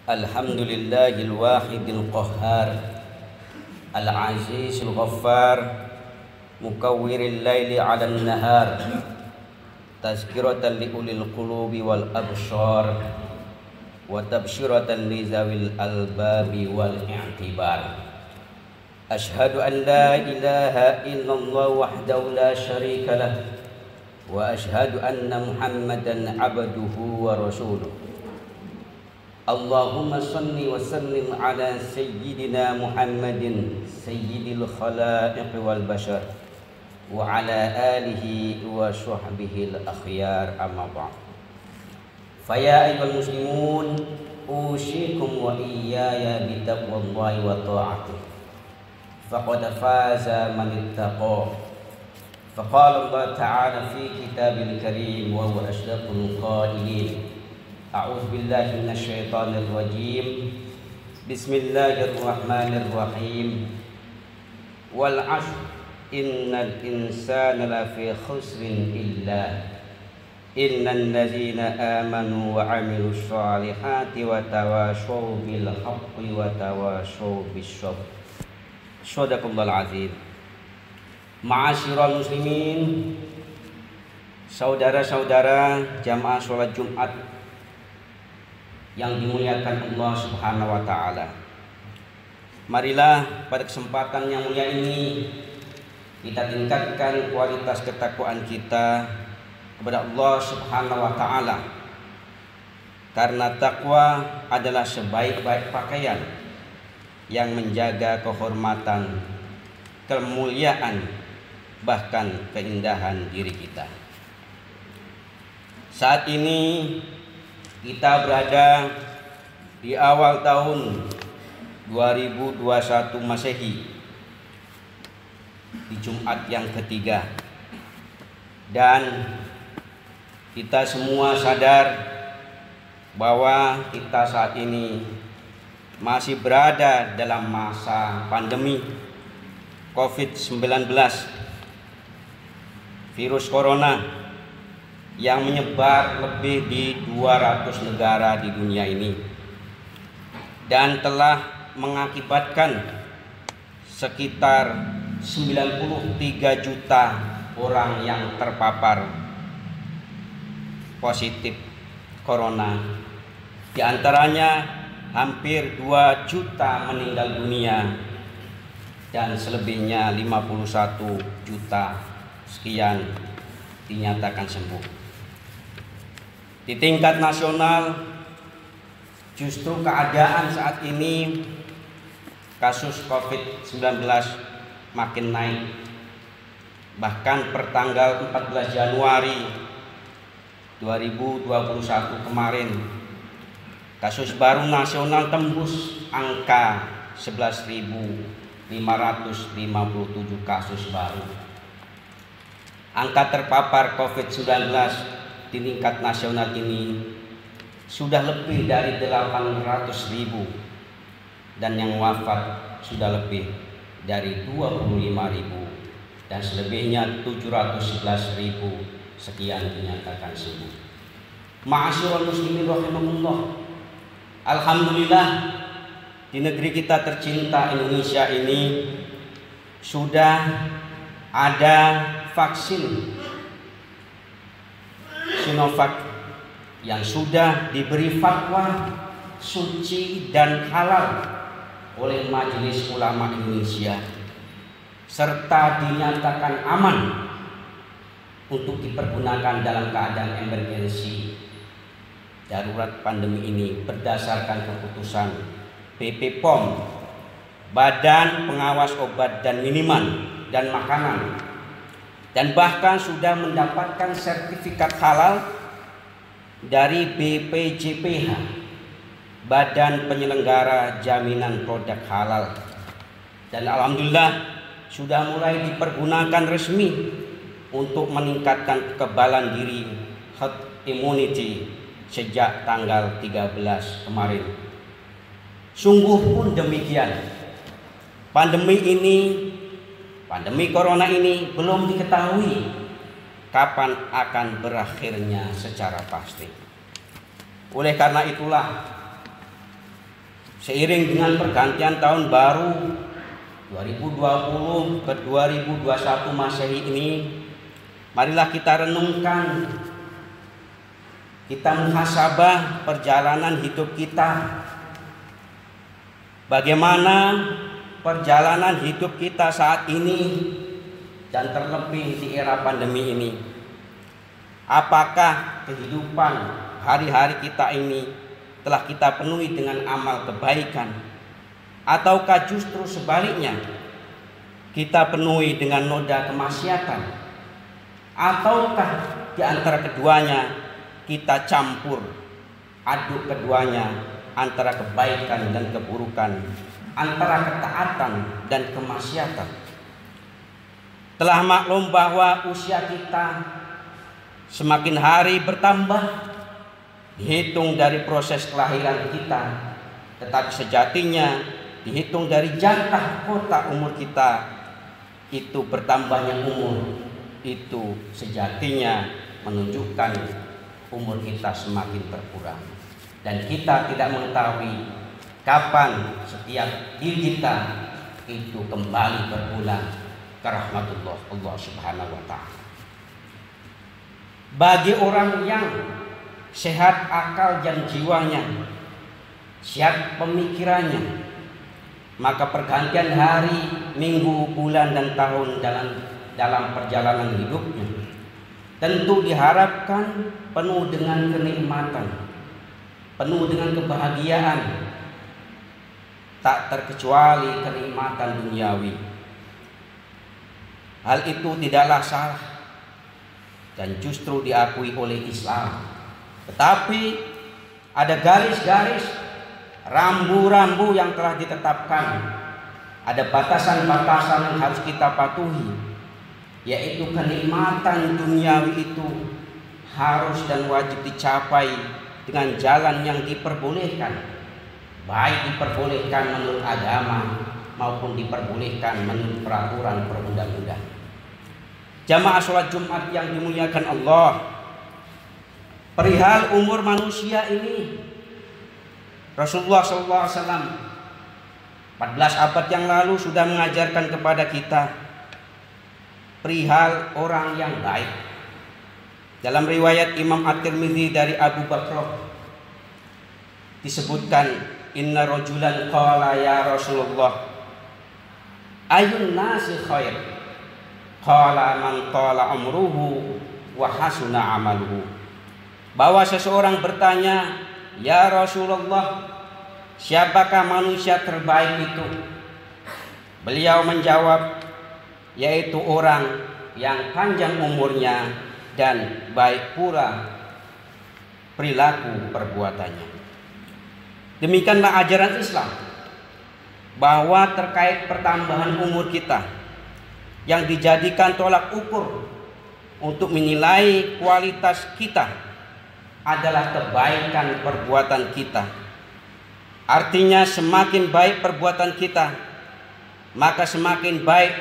Alhamdulillahil wahidil qahhar al-azizil ghaffar mukawwiril laili 'alan nahar tazkiratan li ulil qulubi wal abshar wa tabsyiratan li zawil albabi wal i'tibar. Ashhadu an la ilaha illallah wahdahu la syarika lah wa ashhadu anna Muhammadan 'abduhu wa rasuluh. Allahumma salli wa sallim ala sayyidina Muhammadin sayyidil khalaiq wal bashar wa ala alihi wa sahbihi al akhyar, amma ba'd. Faya ayyuhal muslimun, usikum wa iyaya bi taqwallahi wa ta'atihi faqad faza man ittaqa. Faqala Allah ta'ala fi kitabil karim wa huwa asdaqul qailin. A'udzu billahi minasyaitonir rajim. Bismillahirrahmanirrahim. Wal 'ashr innal insana lafi khusrin innal ladzina amanu wa 'amilus shalihati wa tawashaw bil haqqi wa tawashaw bis sabr. Shadaqallahul azim. Ma'asyiral muslimin, saudara-saudara jamaah salat Jumat yang dimuliakan Allah Subhanahu wa taala. Marilah pada kesempatan yang mulia ini kita tingkatkan kualitas ketakwaan kita kepada Allah Subhanahu wa taala. Karena takwa adalah sebaik-baik pakaian yang menjaga kehormatan, kemuliaan, bahkan keindahan diri kita. Saat ini kita berada di awal tahun 2021 Masehi, di Jumat yang ketiga, dan kita semua sadar bahwa kita saat ini masih berada dalam masa pandemi COVID-19, virus corona yang menyebar lebih di 200 negara di dunia ini dan telah mengakibatkan sekitar 93 juta orang yang terpapar positif corona. Di antaranya hampir 2 juta meninggal dunia dan selebihnya 51 juta sekian dinyatakan sembuh. Di tingkat nasional justru keadaan saat ini kasus COVID-19 makin naik. Bahkan per tanggal 14 Januari 2021 kemarin, kasus baru nasional tembus angka 11.557 kasus baru. Angka terpapar COVID-19 di tingkat nasional ini sudah lebih dari 800.000 dan yang wafat sudah lebih dari 25.000 dan selebihnya 711.000 sekian dinyatakan sembuh. Ma'asyiral muslimin rahimakumullah. Alhamdulillah, di negeri kita tercinta Indonesia ini sudah ada vaksin Sinovac yang sudah diberi fatwa suci dan halal oleh Majelis Ulama Indonesia serta dinyatakan aman untuk dipergunakan dalam keadaan emergensi darurat pandemi ini berdasarkan keputusan BP POM, Badan Pengawas Obat dan Minuman dan Makanan, dan bahkan sudah mendapatkan sertifikat halal dari BPJPH, Badan Penyelenggara Jaminan Produk Halal, dan alhamdulillah sudah mulai dipergunakan resmi untuk meningkatkan kekebalan diri herd immunity sejak tanggal 13 kemarin. Sungguh pun demikian, Pandemi corona ini belum diketahui kapan akan berakhirnya secara pasti. Oleh karena itulah Seiring dengan pergantian tahun baru 2020 ke 2021 Masehi ini, marilah kita renungkan, kita muhasabah perjalanan hidup kita. Bagaimana perjalanan hidup kita saat ini dan terlebih di era pandemi ini. Apakah kehidupan hari-hari kita ini telah kita penuhi dengan amal kebaikan, ataukah justru sebaliknya kita penuhi dengan noda kemaksiatan, ataukah di antara keduanya kita campur aduk keduanya, antara kebaikan dan keburukan, antara ketaatan dan kemaksiatan. Telah maklum bahwa usia kita semakin hari bertambah, dihitung dari proses kelahiran kita, tetapi sejatinya dihitung dari jatah kotak umur kita. Itu bertambahnya umur itu sejatinya menunjukkan umur kita semakin berkurang, dan kita tidak mengetahui kapan setiap diri kita itu kembali berpulang ke rahmatullah Allah Subhanahu wa ta'ala. Bagi orang yang sehat akal dan jiwanya, sehat pemikirannya, maka pergantian hari, minggu, bulan, dan tahun dalam perjalanan hidupnya tentu diharapkan penuh dengan kenikmatan, penuh dengan kebahagiaan, tak terkecuali kenikmatan duniawi. Hal itu tidaklah salah dan justru diakui oleh Islam. Tetapi ada garis-garis, rambu-rambu yang telah ditetapkan. Ada batasan-batasan yang harus kita patuhi, yaitu kenikmatan duniawi itu harus dan wajib dicapai dengan jalan yang diperbolehkan, baik diperbolehkan menurut agama maupun diperbolehkan menurut peraturan perundang-undangan. Jamaah sholat Jumat yang dimuliakan Allah, perihal umur manusia ini, Rasulullah SAW 14 abad yang lalu sudah mengajarkan kepada kita perihal orang yang baik. Dalam riwayat Imam At-Tirmidzi dari Abu Bakr disebutkan, inna rajulan qala ya Rasulullah ayun nasi khair, qala man qala umruhu wa hasuna amaluhu. Bahwa seseorang bertanya, ya Rasulullah, siapakah manusia terbaik itu? Beliau menjawab, yaitu orang yang panjang umurnya dan baik pula perilaku perbuatannya. Demikianlah ajaran Islam, bahwa terkait pertambahan umur kita yang dijadikan tolak ukur untuk menilai kualitas kita adalah kebaikan perbuatan kita. Artinya semakin baik perbuatan kita, maka semakin baik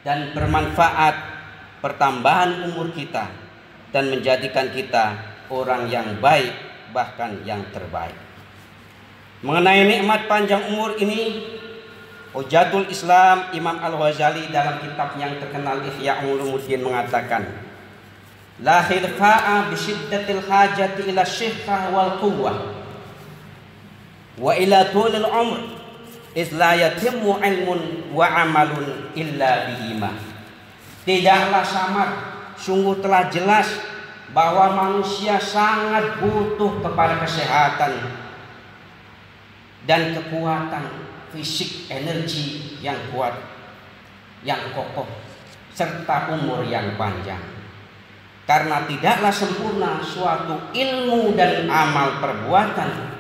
dan bermanfaat pertambahan umur kita dan menjadikan kita orang yang baik, bahkan yang terbaik. Mengenai nikmat panjang umur ini, Hujatul Islam Imam Al-Ghazali dalam kitab yang terkenal Ihya Ulumuddin mengatakan, la khilfa'a bisyiddatil hajati ila syikhah wal quwwah wa ila tulil umr iz la yatimmu ilmun wa amalun illa bihima. Tidaklah samar, sungguh telah jelas bahwa manusia sangat butuh kepada kesehatan dan kekuatan fisik, energi yang kuat, yang kokoh, serta umur yang panjang. Karena tidaklah sempurna suatu ilmu dan amal perbuatan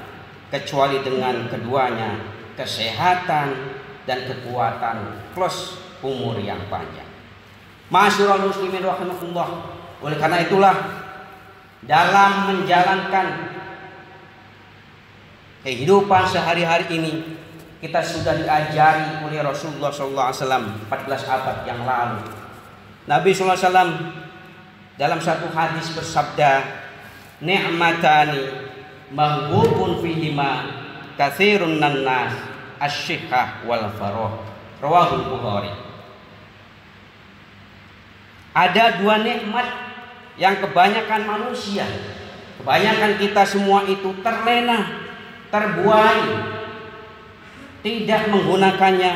kecuali dengan keduanya, kesehatan dan kekuatan plus umur yang panjang. Ma'asyiral muslimin rahimakumullah. Oleh karena itulah, dalam menjalankan kehidupan sehari-hari ini, kita sudah diajari oleh Rasulullah SAW 14 abad yang lalu. Nabi SAW dalam satu hadis bersabda, ni'matani mahbubun fihima katsirun nas asy-syihah wal farah. Rawahul Bukhari. Ada dua nikmat yang kebanyakan manusia, kebanyakan kita semua itu terlena, terbuai, tidak menggunakannya,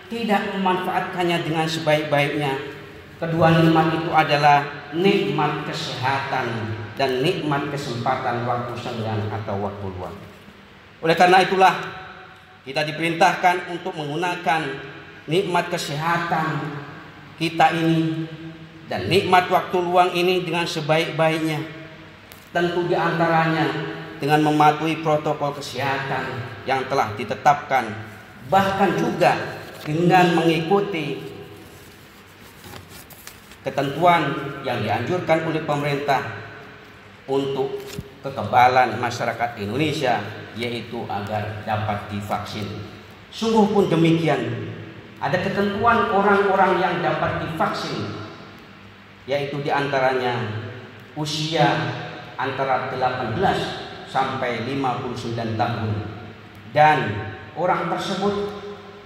tidak memanfaatkannya dengan sebaik-baiknya. Kedua nikmat itu adalah nikmat kesehatan dan nikmat kesempatan waktu senggang atau waktu luang. Oleh karena itulah kita diperintahkan untuk menggunakan nikmat kesehatan kita ini dan nikmat waktu luang ini dengan sebaik-baiknya. Tentu diantaranya dengan mematuhi protokol kesehatan yang telah ditetapkan, bahkan juga dengan mengikuti ketentuan yang dianjurkan oleh pemerintah untuk kekebalan masyarakat Indonesia, yaitu agar dapat divaksin. Sungguh pun demikian, ada ketentuan orang-orang yang dapat divaksin, yaitu diantaranya usia antara 18 sampai 59 tahun, dan orang tersebut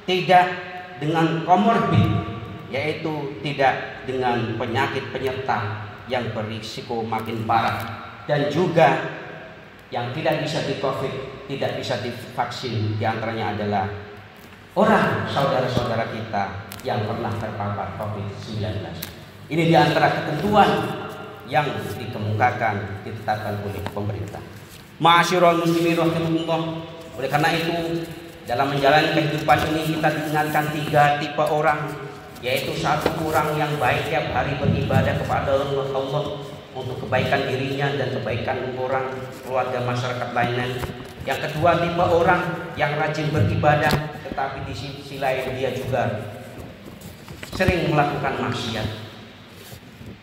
tidak dengan komorbid, yaitu tidak dengan penyakit penyerta yang berisiko makin parah, dan juga yang tidak bisa di-COVID, tidak bisa divaksin, diantaranya adalah orang saudara-saudara kita yang pernah terpapar COVID-19. Ini diantara ketentuan yang dikemukakan, ditetapkan oleh pemerintah. Ma'asyiral muslimin rahimakumullah. Oleh karena itu, dalam menjalani kehidupan ini kita diingatkan 3 tipe orang, yaitu satu orang yang baik tiap hari beribadah kepada Allah untuk kebaikan dirinya dan kebaikan orang, keluarga, masyarakat lainnya. Yang kedua, tipe orang yang rajin beribadah, tetapi di sisi lain dia juga sering melakukan maksiat.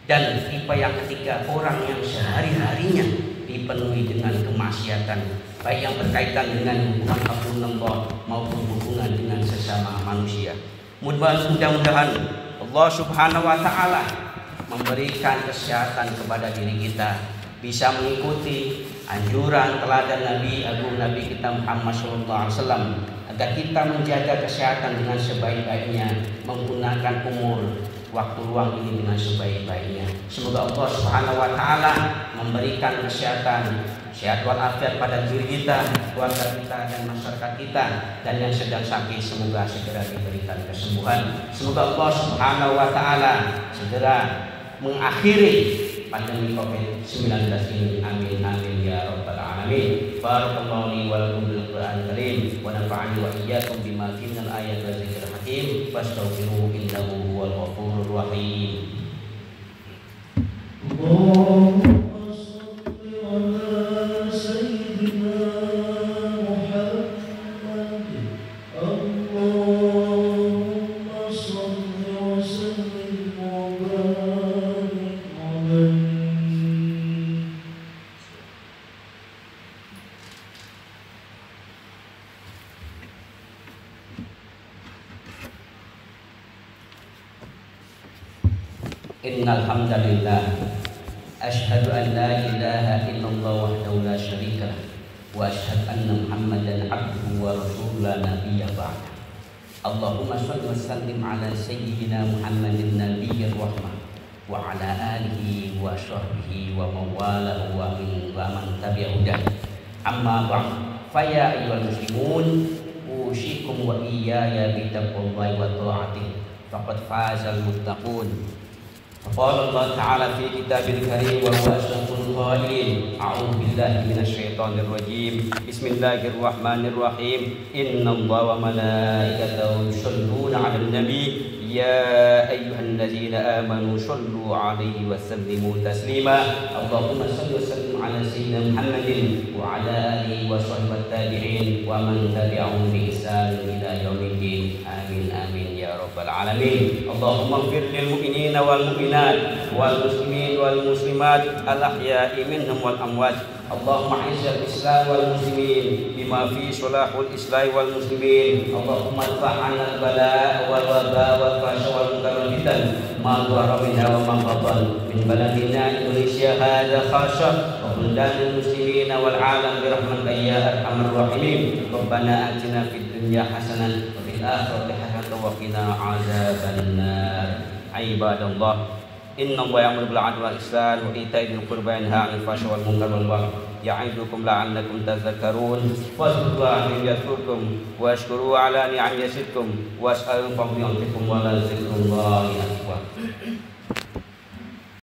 Dan tipe yang ketiga, orang yang sehari-harinya dipenuhi dengan kemaksiatan, baik yang berkaitan dengan hubungan Allah maupun hubungan dengan sesama manusia. Mudah-mudahan Allah Subhanahu wa Ta'ala memberikan kesehatan kepada diri kita, bisa mengikuti anjuran teladan Nabi Agung Nabi kita Muhammad SAW, agar kita menjaga kesehatan dengan sebaik-baiknya, menggunakan umur waktu luang ini dengan sebaik-baiknya. Semoga Allah Subhanahu wa Ta'ala memberikan kesehatan, sehat walafiat pada diri kita, keluarga kita, dan masyarakat kita, dan yang sedang sakit semoga segera diberikan kesembuhan. Semoga Allah Subhanahu wa Ta'ala segera mengakhiri pandemi COVID-19 ini. Amin amin ya rabbal alamin. Barakallahu li wa lakum bil Qur'anil karim wa nafa'ani wa iyyakum bima fihi minal ayati wa dzikril hakim. Fastaghfiruhu innahu huwal ghafurur rahim. Innal hamdalillah asyhadu an la ilaha illallah wahdahu la syarika lah wa asyhadu anna Muhammadan abduhu wa rasuluhu la nabiyya ba'da. Allahumma shalli wa sallim ala sayyidina Muhammadin nabiyyir rahmah wa ala alihi wa sahbihi wa mawalahu wa man tabi'ahu. Amma ba'd, fa ya ayyuhal muslimun usikum wa iyaya bi taqwallahi wa ta'atihi faqad fazal muttaqun. Qala Allah Ta'ala fi kitabil karim wa huwa asyraful qa'ilin. A'udzu billahi minasy syaithanir rajim. Bismillahirrahmanirrahim. Innallaha wa malaikatahu yusholluna 'alan nabi ya ayyuhalladzina amanu shallu 'alaihi wa sallimu taslima. Allahumma shalli wa sallim 'ala sayyidina Muhammadin wa 'ala alihi wa sahbihi tabi'in wa man tabi'ahum bi ihsan ila yaumiddin. Amin amin ya rabbal alamin. Allahumma ighfir lil mu'minina wal mu'minat wal muslimin wal muslimat al ahya'i minhum wal amwat. Allahumma izzil islam wal muslimin bima fi salahul islam wal muslimin. Allahumma adfa'na al bala wal waba wal fahsya wal munkar wal fitan ma dhahara minha wa ma batan min baladina Indonesia hadza khassa wa buldanil muslimin والعالم برحمتك يا أرحم الراحمين ربنا آتنا في الدنيا حسنة وفي الآخرة حسنة وقنا عذاب النار عباد الله إن الله يأمر بالعدل والإحسان وإيتاء ذي القربى وينهى عن الفحشاء والمنكر والبغي يعظكم لعلكم تذكرون فاذكروا الله يذكركم واشكروا على نعم يزدكم واسألوا من فضله يعطكم ولذكر الله أكبر